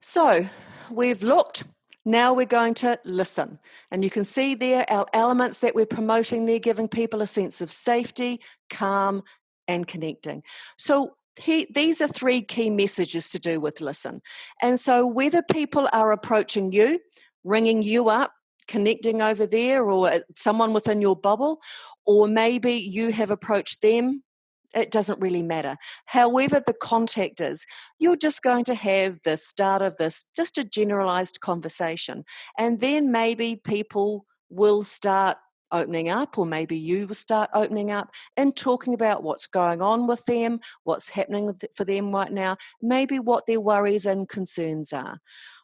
So we've looked, now we're going to listen. And you can see there our elements that we're promoting there, giving people a sense of safety, calm, and connecting. So these are three key messages to do with listen. And so whether people are approaching you, ringing you up, connecting over there, or someone within your bubble, or maybe you have approached them, it doesn't really matter. However the contact is, you're just going to have the start of this, just a generalized conversation. And then maybe people will start opening up, or maybe you will start opening up and talking about what's going on with them, what's happening for them right now, maybe what their worries and concerns are.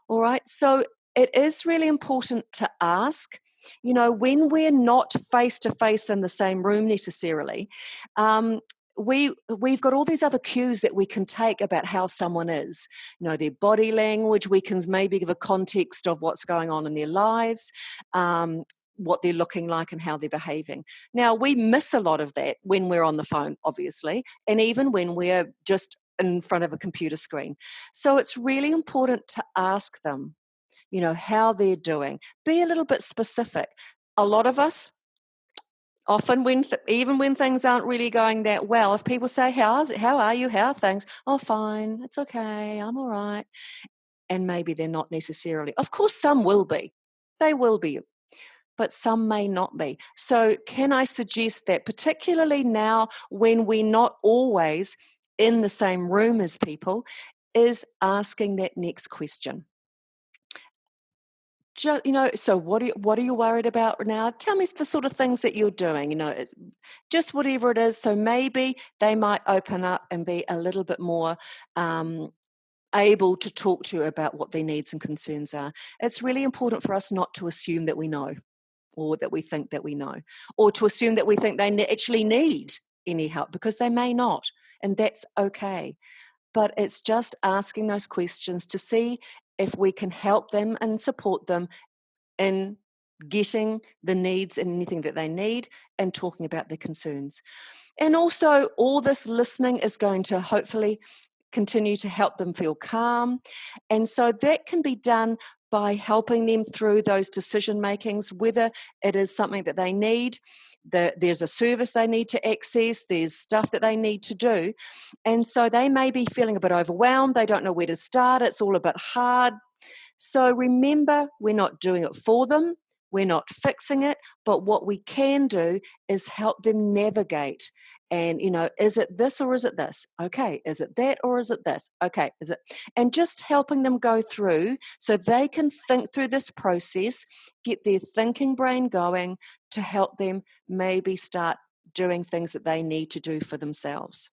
All right, so it is really important to ask, when we're not face to face in the same room necessarily, we've got all these other cues that we can take about how someone is. Their body language, we can maybe give a context of what's going on in their lives, what they're looking like and how they're behaving. Now, we miss a lot of that when we're on the phone, obviously, and even when we're just in front of a computer screen. So it's really important to ask them, how they're doing. Be a little bit specific. A lot of us, often even when things aren't really going that well, if people say, how are you, how are things? Oh, fine, it's okay, I'm all right. And maybe they're not necessarily. Of course, some will be. They will be, but some may not be. So can I suggest that particularly now when we're not always in the same room as people, is asking that next question. So what are you worried about now? Tell me the sort of things that you're doing, just whatever it is. So maybe they might open up and be a little bit more able to talk to you about what their needs and concerns are. It's really important for us not to assume that we know, or that we think that we know, or to assume that we think they actually need any help, because they may not, and that's okay. But it's just asking those questions to see if we can help them and support them in getting the needs and anything that they need, and talking about their concerns. And also, all this listening is going to hopefully continue to help them feel calm. And so that can be done by helping them through those decision makings, whether it is something that they need, there's a service they need to access, there's stuff that they need to do. And so they may be feeling a bit overwhelmed, they don't know where to start, it's all a bit hard. So remember, we're not doing it for them, we're not fixing it, but what we can do is help them navigate. And, is it this or is it this? Okay, is it that or is it this? Okay, is it? And just helping them go through so they can think through this process, get their thinking brain going to help them maybe start doing things that they need to do for themselves.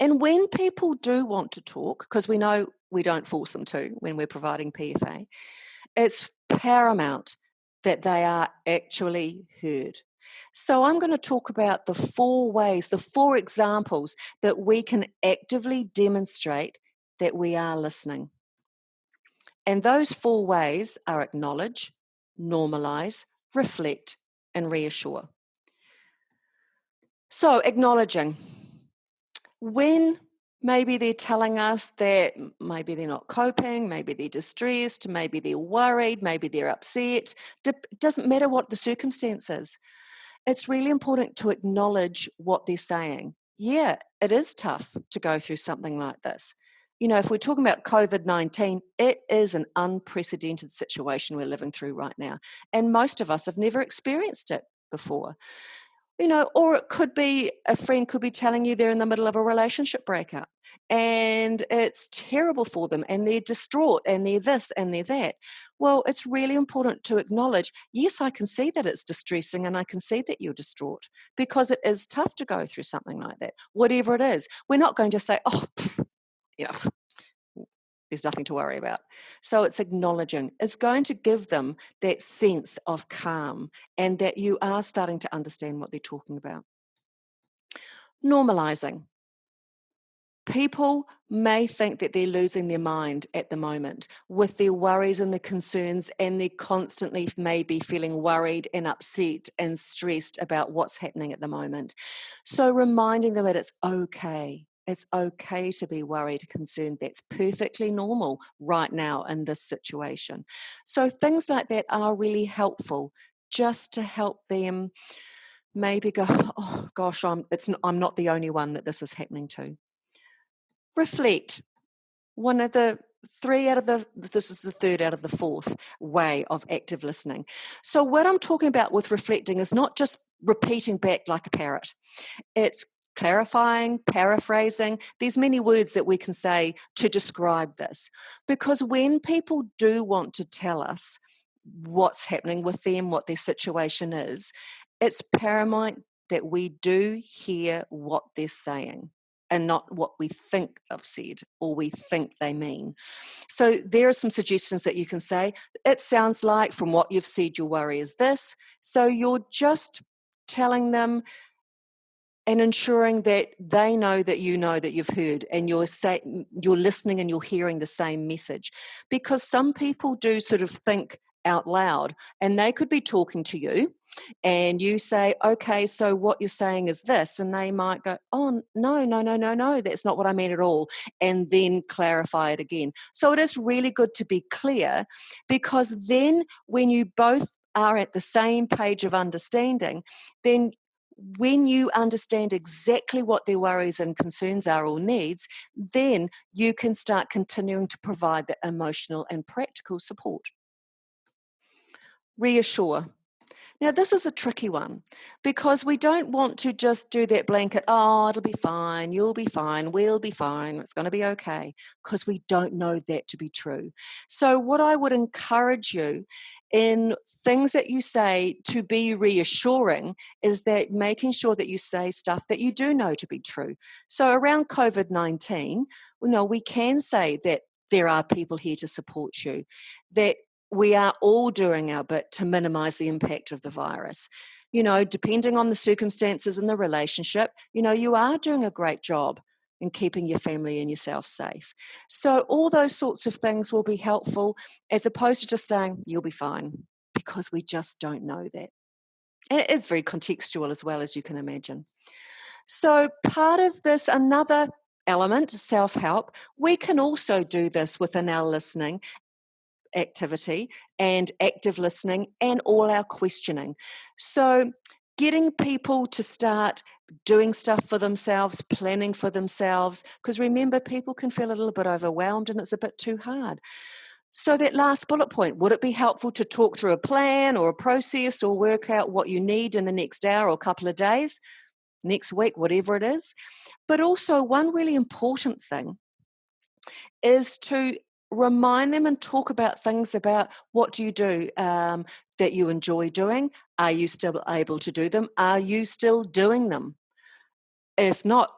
And when people do want to talk, because we know we don't force them to when we're providing PFA, it's paramount that they are actually heard. So I'm going to talk about the 4 ways, the 4 examples that we can actively demonstrate that we are listening. And those 4 ways are acknowledge, normalize, reflect, and reassure. So acknowledging. When maybe they're telling us that maybe they're not coping, maybe they're distressed, maybe they're worried, maybe they're upset. It doesn't matter what the circumstance is. It's really important to acknowledge what they're saying. Yeah, it is tough to go through something like this. If we're talking about COVID-19, it is an unprecedented situation we're living through right now. And most of us have never experienced it before. Or it could be a friend could be telling you they're in the middle of a relationship breakup and it's terrible for them and they're distraught and they're this and they're that. Well, it's really important to acknowledge, yes, I can see that it's distressing and I can see that you're distraught, because it is tough to go through something like that, whatever it is. We're not going to say, oh, there's nothing to worry about. So it's acknowledging. It's going to give them that sense of calm and that you are starting to understand what they're talking about. Normalizing. People may think that they're losing their mind at the moment with their worries and their concerns, and they're constantly maybe feeling worried and upset and stressed about what's happening at the moment. So reminding them that it's okay. It's okay to be worried, concerned. That's perfectly normal right now in this situation. So things like that are really helpful, just to help them maybe go, oh gosh, I'm not the only one that this is happening to. Reflect. One of the this is the third out of the fourth way of active listening. So what I'm talking about with reflecting is not just repeating back like a parrot. It's clarifying, paraphrasing. There's many words that we can say to describe this. Because when people do want to tell us what's happening with them, what their situation is, it's paramount that we do hear what they're saying and not what we think they've said or we think they mean. So there are some suggestions that you can say. It sounds like from what you've said, your worry is this. So you're just telling them and ensuring that they know that you've heard, and you're listening and you're hearing the same message. Because some people do sort of think out loud, and they could be talking to you and you say, okay, so what you're saying is this, and they might go, oh no, that's not what I meant at all, and then clarify it again. So it is really good to be clear, because then when you both are at the same page of understanding, then when you understand exactly what their worries and concerns are or needs, then you can start continuing to provide the emotional and practical support. Reassure. Now, this is a tricky one, because we don't want to just do that blanket, oh, it'll be fine, you'll be fine, we'll be fine, it's going to be okay, because we don't know that to be true. So what I would encourage you in things that you say to be reassuring is that making sure that you say stuff that you do know to be true. So around COVID-19, we can say that there are people here to support you, that we are all doing our bit to minimize the impact of the virus. Depending on the circumstances and the relationship, you are doing a great job in keeping your family and yourself safe. So all those sorts of things will be helpful, as opposed to just saying, you'll be fine, because we just don't know that. And it is very contextual as well, as you can imagine. So part of this, another element, self-help, we can also do this within our listening activity and active listening and all our questioning. So getting people to start doing stuff for themselves, planning for themselves, because remember, people can feel a little bit overwhelmed and it's a bit too hard. So that last bullet point, would it be helpful to talk through a plan or a process or work out what you need in the next hour or couple of days, next week, whatever it is? But also, one really important thing is to remind them and talk about things about what do you do that you enjoy doing. Are you still able to do them? Are you still doing them? If not,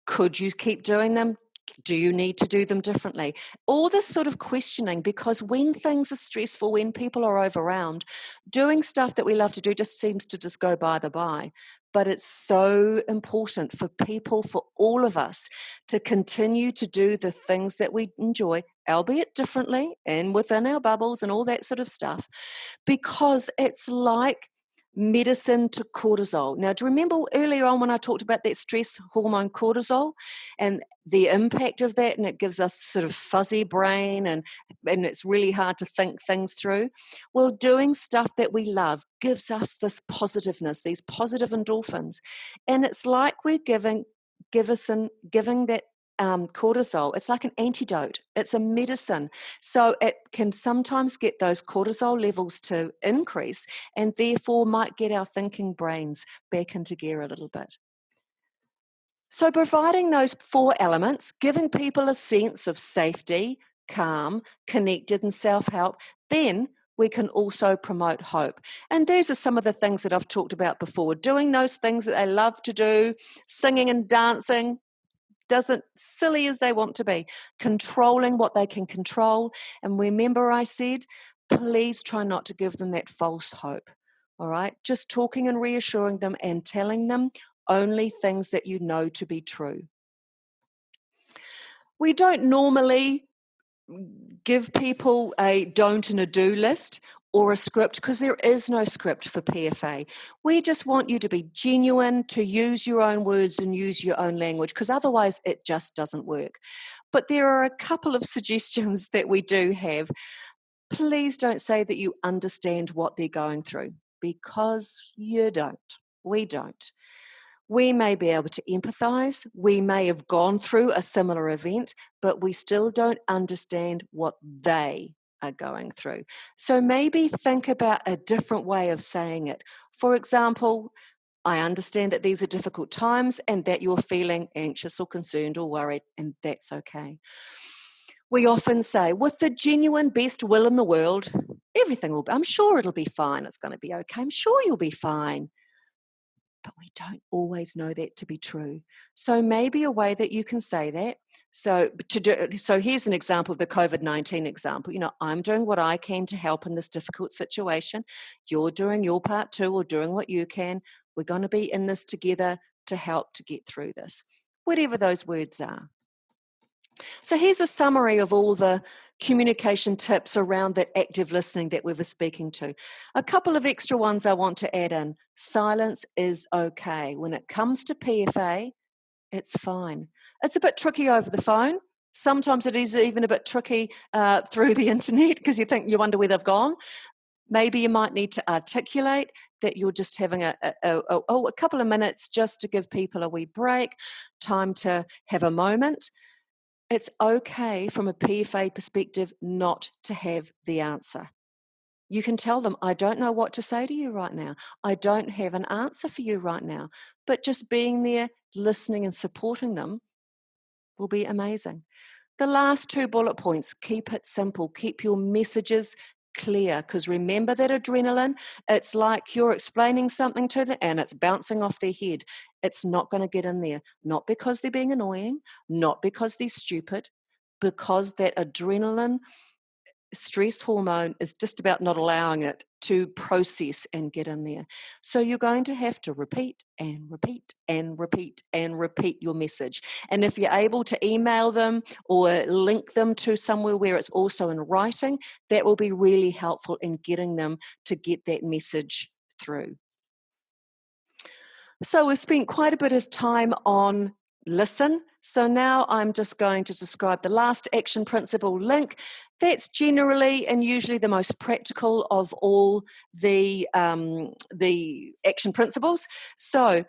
could you keep doing them? Do you need to do them differently? All this sort of questioning, because when things are stressful, when people are overwhelmed, doing stuff that we love to do just seems to just go by the by. But it's so important for people, for all of us, to continue to do the things that we enjoy, albeit differently and within our bubbles and all that sort of stuff, because it's like medicine to cortisol. Now, do you remember earlier on when I talked about that stress hormone cortisol and the impact of that, and it gives us sort of fuzzy brain and it's really hard to think things through? Well, doing stuff that we love gives us this positiveness, these positive endorphins. And it's like we're giving that cortisol. It's like an antidote. It's a medicine. So it can sometimes get those cortisol levels to increase, and therefore might get our thinking brains back into gear a little bit. So providing those four elements, giving people a sense of safety, calm, connected, and self-help, then we can also promote hope. And these are some of the things that I've talked about before. Doing those things that they love to do, singing and dancing, doesn't silly as they want to be, controlling what they can control. And remember, I said, please try not to give them that false hope. All right, just talking and reassuring them and telling them only things that you know to be true. We don't normally give people a don't and a do list. or a script, because there is no script for PFA. We just want you to be genuine, to use your own words and use your own language, because otherwise it just doesn't work. But there are a couple of suggestions that we do have. Please don't say that you understand what they're going through, because you don't. We don't. We may be able to empathize. We may have gone through a similar event, but we still don't understand what they are going through. So maybe think about a different way of saying it. For example, I understand that these are difficult times and that you're feeling anxious or concerned or worried, and that's okay. We often say, with the genuine best will in the world, everything will be, I'm sure it'll be fine. It's going to be okay. I'm sure you'll be fine. But we don't always know that to be true. So maybe a way that you can say that. So here's an example of the COVID-19 example. I'm doing what I can to help in this difficult situation. You're doing your part too, or doing what you can. We're going to be in this together to help to get through this. Whatever those words are. So here's a summary of all the communication tips around that active listening that we were speaking to. A couple of extra ones I want to add in. Silence is okay. When it comes to PFA, it's fine. It's a bit tricky over the phone. Sometimes it is even a bit tricky through the internet, because you wonder where they've gone. Maybe you might need to articulate that you're just having a couple of minutes just to give people a wee break, time to have a moment. It's okay from a PFA perspective not to have the answer. You can tell them, I don't know what to say to you right now. I don't have an answer for you right now. But just being there, listening and supporting them will be amazing. The last 2 bullet points, keep it simple. Keep your messages clear, because remember that adrenaline, it's like you're explaining something to them and it's bouncing off their head. It's not going to get in there, not because they're being annoying, not because they're stupid, because that adrenaline stress hormone is just about not allowing it to process and get in there. So you're going to have to repeat and repeat and repeat and repeat your message. And if you're able to email them or link them to somewhere where it's also in writing, that will be really helpful in getting them to get that message through. So we've spent quite a bit of time on listen. So now I'm just going to describe the last action principle, link. That's generally and usually the most practical of all the action principles. So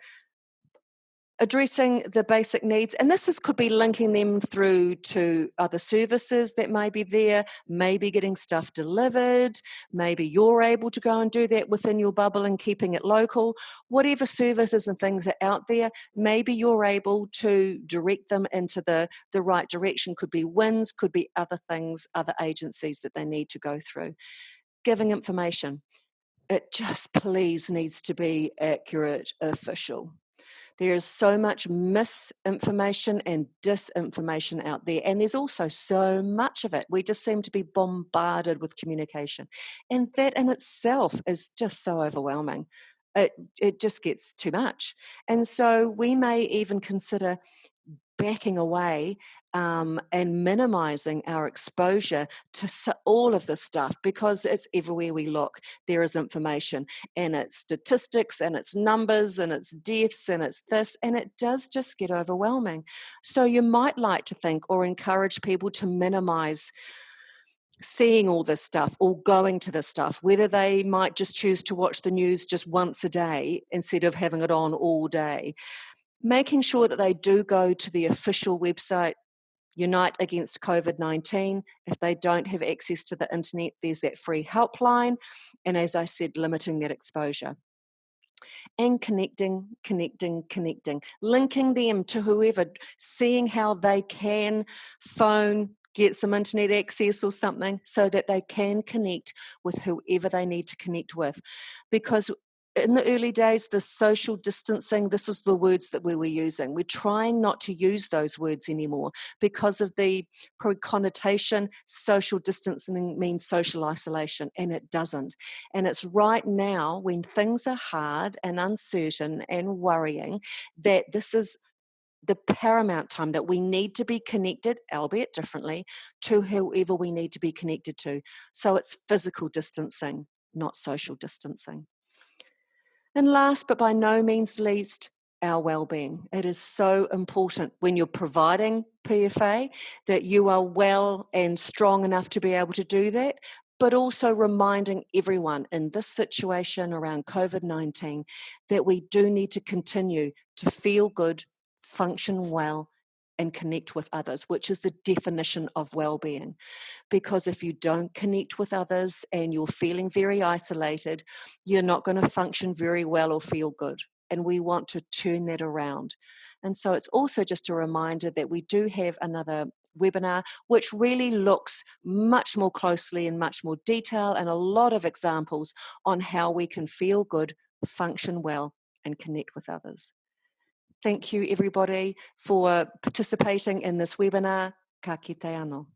addressing the basic needs, and could be linking them through to other services that may be there, maybe getting stuff delivered, maybe you're able to go and do that within your bubble and keeping it local. Whatever services and things are out there, maybe you're able to direct them into the right direction. Could be WINS, could be other things, other agencies that they need to go through. Giving information. It just please needs to be accurate, official. There is so much misinformation and disinformation out there, and there's also so much of it. We just seem to be bombarded with communication, and that in itself is just so overwhelming. It just gets too much. And so we may even consider backing away and minimizing our exposure to all of this stuff, because it's everywhere we look. There is information, and it's statistics, and it's numbers, and it's deaths, and it's this, and it does just get overwhelming. So you might like to think or encourage people to minimize seeing all this stuff or going to this stuff, whether they might just choose to watch the news just once a day instead of having it on all day. Making sure that they do go to the official website, Unite Against COVID-19. If they don't have access to the internet, there's that free helpline. And as I said, limiting that exposure. And connecting, linking them to whoever, seeing how they can phone, get some internet access or something so that they can connect with whoever they need to connect with. Because in the early days, the social distancing, this is the words that we were using. We're trying not to use those words anymore because of the connotation. Social distancing means social isolation, and it doesn't. And it's right now, when things are hard and uncertain and worrying, that this is the paramount time that we need to be connected, albeit differently, to whoever we need to be connected to. So it's physical distancing, not social distancing. And last but by no means least, our well-being. It is so important when you're providing PFA that you are well and strong enough to be able to do that, but also reminding everyone in this situation around COVID-19 that we do need to continue to feel good, function well, and connect with others, which is the definition of well-being. Because if you don't connect with others and you're feeling very isolated, you're not going to function very well or feel good. And we want to turn that around. And so it's also just a reminder that we do have another webinar which really looks much more closely in much more detail and a lot of examples on how we can feel good, function well, and connect with others. Thank you everybody for participating in this webinar. Ka kite anō.